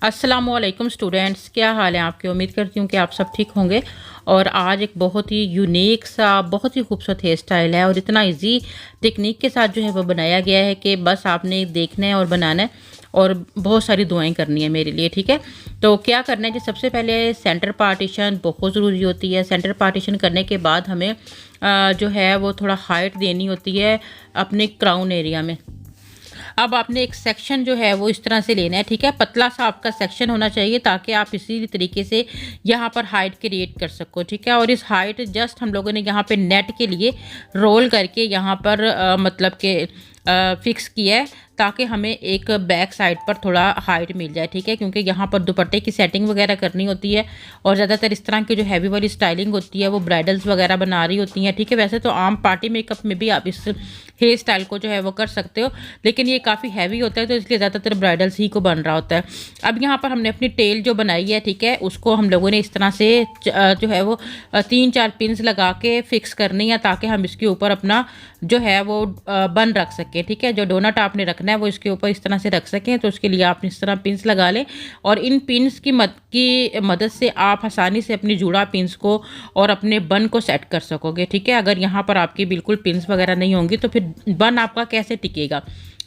अस्सलामुअलैकुम स्टूडेंट्स, क्या हाल है आपके। उम्मीद करती हूँ कि आप सब ठीक होंगे। और आज एक बहुत ही यूनिक सा बहुत ही खूबसूरत हेयर स्टाइल है और इतना इजी टेक्निक के साथ जो है वो बनाया गया है कि बस आपने देखना है और बनाना है और बहुत सारी दुआएं करनी है मेरे लिए। ठीक है, तो क्या करना है जी, सबसे पहले सेंटर पार्टीशन बहुत ज़रूरी होती है। सेंटर पार्टीशन करने के बाद हमें जो है वो थोड़ा हाइट देनी होती है अपने क्राउन एरिया में। अब आपने एक सेक्शन जो है वो इस तरह से लेना है। ठीक है, पतला सा आपका सेक्शन होना चाहिए ताकि आप इसी तरीके से यहाँ पर हाइट क्रिएट कर सको। ठीक है, और इस हाइट जस्ट हम लोगों ने यहाँ पे नेट के लिए रोल करके यहाँ पर मतलब के फिक्स किया है ताकि हमें एक बैक साइड पर थोड़ा हाइट मिल जाए। ठीक है, क्योंकि यहाँ पर दुपट्टे की सेटिंग वगैरह करनी होती है और ज़्यादातर इस तरह की जो हैवी वाली स्टाइलिंग होती है वो ब्राइडल्स वगैरह बना रही होती हैं। ठीक है, वैसे तो आम पार्टी मेकअप में भी आप इस हेयर स्टाइल को जो है वो कर सकते हो, लेकिन ये काफ़ी हैवी होता है तो इसलिए ज़्यादातर ब्राइडल्स ही को बन रहा होता है। अब यहाँ पर हमने अपनी टेल जो बनाई है, ठीक है, उसको हम लोगों ने इस तरह से जो है वो 3-4 पिन्स लगा के फिक्स करनी है ताकि हम इसके ऊपर अपना जो है वो बन रख सकें। ठीक है, जो डोनट आपने रखना है वो इसके ऊपर इस तरह से रख सकें, तो उसके लिए आप इस तरह पिन्स लगा लें और इन पिन्स की मदद से आप आसानी से अपनी जुड़ा पिन्स को और अपने बन को सेट कर सकोगे। ठीक है, अगर यहाँ पर आपकी बिल्कुल पिन्स वगैरह नहीं होंगी तो फिर बन आपका कैसे टिकेगा।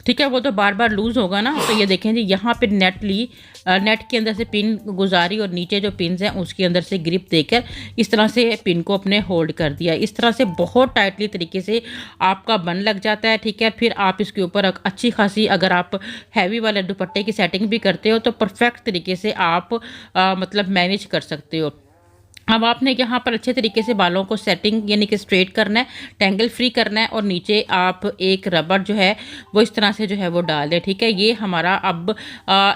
ठीक है, वो तो बार बार लूज़ होगा ना। तो ये देखें जी, यहाँ पे नेट के अंदर से पिन गुजारी और नीचे जो पिन्स हैं उसके अंदर से ग्रिप देकर इस तरह से पिन को अपने होल्ड कर दिया। इस तरह से बहुत टाइटली तरीके से आपका बन लग जाता है। ठीक है, फिर आप इसके ऊपर अच्छी खासी अगर आप हैवी वाले दुपट्टे की सेटिंग भी करते हो तो परफेक्ट तरीके से आप मतलब मैनेज कर सकते हो। अब आपने यहाँ पर अच्छे तरीके से बालों को सेटिंग यानी कि स्ट्रेट करना है, टेंगल फ्री करना है और नीचे आप एक रबर जो है वो इस तरह से जो है वो डाल दें। ठीक है, ये हमारा अब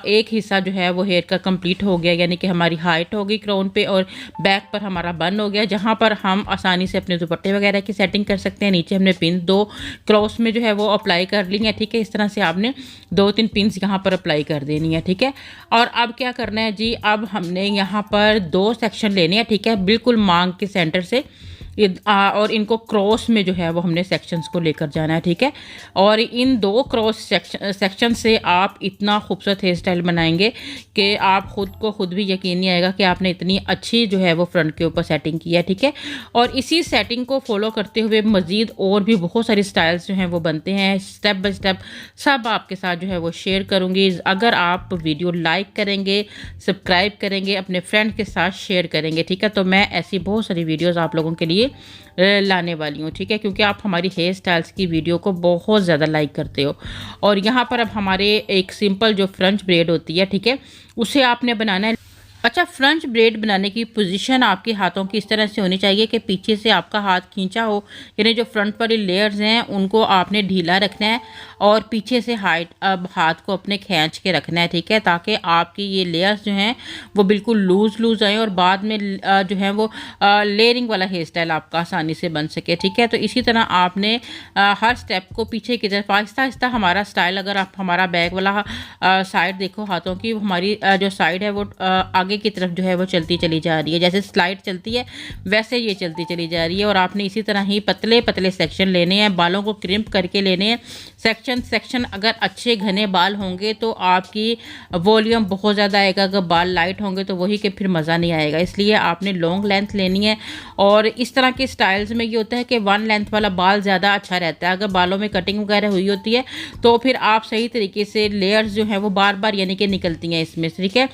एक हिस्सा जो है वो हेयर का कंप्लीट हो गया, यानी कि हमारी हाइट हो गई क्राउन पे और बैक पर हमारा बन हो गया, जहाँ पर हम आसानी से अपने दुपट्टे वगैरह की सेटिंग कर सकते हैं। नीचे हमने पिन 2 क्रॉस में जो है वो अप्लाई कर ली है। ठीक है, इस तरह से आपने 2-3 पिन्स यहाँ पर अप्लाई कर देनी है। ठीक है, और अब क्या करना है जी, अब हमने यहाँ पर 2 सेक्शन लेने हैं। ठीक है, बिल्कुल मांग के सेंटर से और इनको क्रॉस में जो है वो हमने सेक्शंस को लेकर जाना है। ठीक है, और इन 2 क्रॉस सेक्शन से आप इतना खूबसूरत हेयर स्टाइल बनाएंगे कि आप खुद भी यकीन नहीं आएगा कि आपने इतनी अच्छी जो है वो फ्रंट के ऊपर सेटिंग की है। ठीक है, और इसी सेटिंग को फॉलो करते हुए मज़ीद और भी बहुत सारी स्टाइल्स जो हैं वो बनते हैं। स्टेप बाय स्टेप सब आपके साथ जो है वो शेयर करूँगी। अगर आप वीडियो लाइक करेंगे, सब्सक्राइब करेंगे, अपने फ्रेंड के साथ शेयर करेंगे, ठीक है, तो मैं ऐसी बहुत सारी वीडियोज़ आप लोगों के लिए लाने वाली हूँ। ठीक है, क्योंकि आप हमारी हेयर स्टाइल्स की वीडियो को बहुत ज़्यादा लाइक करते हो। और यहाँ पर अब हमारे एक सिंपल जो फ्रंच ब्रेड होती है, ठीक है, उसे आपने बनाना है। अच्छा, फ्रंच ब्रेड बनाने की पोजीशन आपके हाथों की इस तरह से होनी चाहिए कि पीछे से आपका हाथ खींचा हो, यानी जो फ्रंट वाली लेयर्स हैं उनको आपने ढीला रखना है और पीछे से अब हाथ को अपने खींच के रखना है। ठीक है, ताकि आपकी ये लेयर्स जो हैं वो बिल्कुल लूज़ आए और बाद में जो है वो लेयरिंग वाला हेयर स्टाइल आपका आसानी से बन सके। ठीक है, तो इसी तरह आपने हर स्टेप को पीछे की तरफ आहिस्ता आहिस्ता हमारा स्टाइल, अगर आप हमारा बैक वाला साइड देखो हाथों की, हमारी जो साइड है वो आगे की तरफ जो है वो चलती चली जा रही है, जैसे स्लाइड चलती है वैसे ये चलती चली जा रही है। और आपने इसी तरह ही पतले पतले सेक्शन लेने हैं, बालों को क्रिम्प करके लेने हैं। सेक्शन अगर अच्छे घने बाल होंगे तो आपकी वॉल्यूम बहुत ज़्यादा आएगा, अगर बाल लाइट होंगे तो वही कि फिर मज़ा नहीं आएगा। इसलिए आपने लॉन्ग लेंथ लेनी है। और इस तरह के स्टाइल्स में ये होता है कि 1 लेंथ वाला बाल ज़्यादा अच्छा रहता है। अगर बालों में कटिंग वगैरह हुई होती है तो फिर आप सही तरीके से लेयर्स जो हैं वो बार बार यानी कि निकलती हैं इसमें। ठीक है,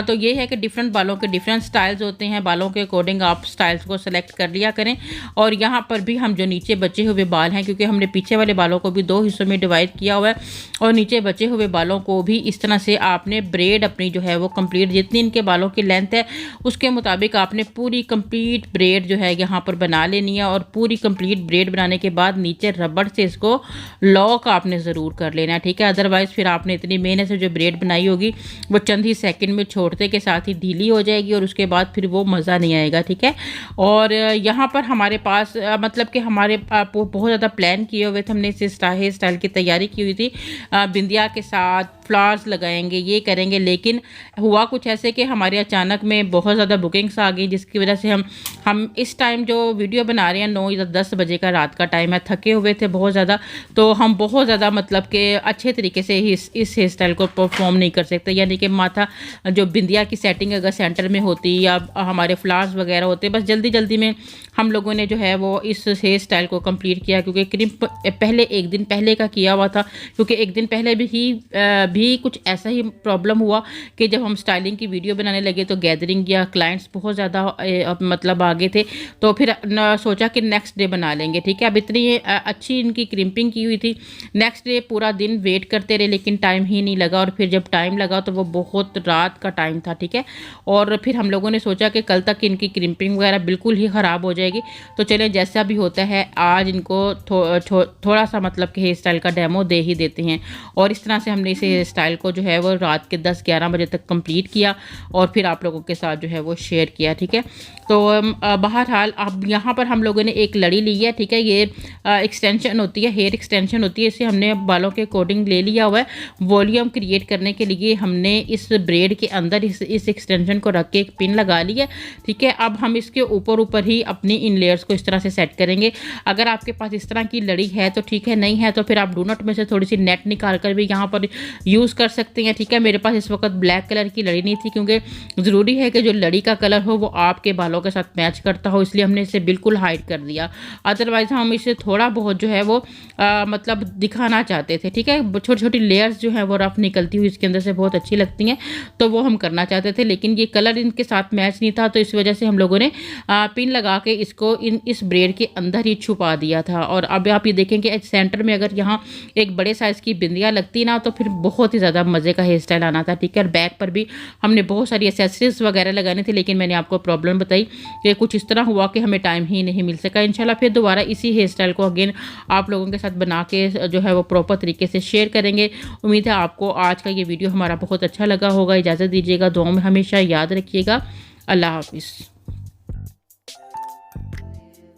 तो ये है कि डिफरेंट बालों के डिफरेंट स्टाइल्स होते हैं, बालों के अकॉर्डिंग आप स्टाइल्स को सेलेक्ट कर लिया करें। और यहाँ पर भी हम जो नीचे बचे हुए बाल हैं, क्योंकि हमने पीछे वाले बालों को भी 2 हिस्सों में डिवाइड किया हुआ है, और नीचे बचे हुए बालों को भी इस तरह से आपने ब्रेड अपनी जो है वो कंप्लीट, जितनी इनके बालों की लेंथ है उसके मुताबिक आपने पूरी कंप्लीट ब्रेड जो है यहाँ पर बना लेनी है। और पूरी कंप्लीट ब्रेड बनाने के बाद नीचे रबड़ से इसको लॉक आपने ज़रूर कर लेना है। ठीक है, अदरवाइज़ फिर आपने इतनी मेहनत से जो ब्रेड बनाई होगी वो चंद ही सेकंड में छोड़ते के साथ ही ढीली हो जाएगी और उसके बाद फिर वो मज़ा नहीं आएगा। ठीक है, और यहाँ पर हमारे पास मतलब कि हमारे बहुत ज़्यादा प्लान किए हुए थे, हमने इस हेयर स्टाइल की तैयारी की हुई थी बिंदिया के साथ, फ्लावर्स लगाएंगे, ये करेंगे। लेकिन हुआ कुछ ऐसे कि हमारे अचानक में बहुत ज़्यादा बुकिंग्स आ गई, जिसकी वजह से हम इस टाइम जो वीडियो बना रहे हैं 9 या 10 बजे का रात का टाइम है, थके हुए थे बहुत ज़्यादा। तो हम बहुत ज़्यादा मतलब कि अच्छे तरीके से इस हेयर स्टाइल को परफॉर्म नहीं कर सकते। यानी कि माथा जो बिंदिया की सेटिंग अगर सेंटर में होती या हमारे फ्लावर्स वगैरह होते, बस जल्दी जल्दी में हम लोगों ने जो है वो इस हेयर स्टाइल को कंप्लीट किया। क्योंकि क्रिम्प पहले एक दिन पहले का किया हुआ था, क्योंकि एक दिन पहले भी कुछ ऐसा ही प्रॉब्लम हुआ कि जब हम स्टाइलिंग की वीडियो बनाने लगे तो गैदरिंग या क्लाइंट्स बहुत ज़्यादा मतलब आगे थे, तो फिर सोचा कि नेक्स्ट डे बना लेंगे। ठीक है, अब इतनी अच्छी इनकी क्रिम्पिंग की हुई थी, नेक्स्ट डे पूरा दिन वेट करते रहे लेकिन टाइम ही नहीं लगा। और फिर जब टाइम लगा तो वो बहुत रात का टाइम था। ठीक है, और फिर हम लोगों ने सोचा कि कल तक इनकी क्रिम्पिंग वगैरह बिल्कुल ही ख़राब हो जाएगी, तो चले जैसा भी होता है आज इनको थोड़ा सा मतलब कि हेयर स्टाइल का डेमो दे ही देते हैं। और इस तरह से हमने इस हेयर स्टाइल को जो है वो रात के 10-11 बजे तक कंप्लीट किया और फिर आप लोगों के साथ जो है वो शेयर किया। ठीक है, तो बहरहाल अब यहाँ पर हम लोगों ने एक लड़ी ली है। ठीक है, ये एक्सटेंशन होती है, हेयर एक्सटेंशन होती है, इसे हमने बालों के अकॉर्डिंग ले लिया हुआ है। वॉल्यूम क्रिएट करने के लिए हमने इस ब्रेड के अंदर इस एक्सटेंशन को रख के एक पिन लगा ली है। ठीक है, अब हम इसके ऊपर ही अपनी इन लेयर्स को इस तरह से सेट करेंगे। अगर आपके पास इस तरह की लड़ी है तो ठीक है, नहीं है तो फिर आप डोनट में से थोड़ी सी नेट निकाल कर भी यहाँ पर यूज़ कर सकते हैं। ठीक है, मेरे पास इस वक्त ब्लैक कलर की लड़ी नहीं थी, क्योंकि ज़रूरी है कि जो लड़ी का कलर हो वो आपके बालों के साथ मैच करता हो, इसलिए हमने इसे बिल्कुल हाइड कर दिया। अदरवाइज़ हम इसे थोड़ा बहुत जो है वो मतलब दिखाना चाहते थे। ठीक है, छोटी छोटी लेयर्स जो है वो रफ निकलती हुई इसके अंदर से बहुत अच्छी लगती हैं, तो वो हम करना चाहते थे, लेकिन ये कलर इनके साथ मैच नहीं था, तो इस वजह से हम लोगों ने पिन लगा के इसको इस ब्रेड के अंदर ही छुपा दिया था। और अब आप ये देखेंगे सेंटर में अगर यहाँ एक बड़े साइज़ की बिंदियाँ लगती ना तो फिर बहुत ही ज़्यादा मज़े का हेयर स्टाइल आना था। ठीक है, और बैक पर भी हमने बहुत सारी एसेसरीज वगैरह लगानी थी, लेकिन मैंने आपको प्रॉब्लम बताई कि कुछ इस तरह हुआ कि हमें टाइम ही नहीं मिल सका। इंशाल्लाह फिर दोबारा इसी हेयर स्टाइल को अगेन आप लोगों के साथ बना के जो है वो प्रॉपर तरीके से शेयर करेंगे। उम्मीद है आपको आज का ये वीडियो हमारा बहुत अच्छा लगा होगा। इजाज़त दीजिएगा, दुआ में हमेशा याद रखिएगा। अल्लाह हाफिज़।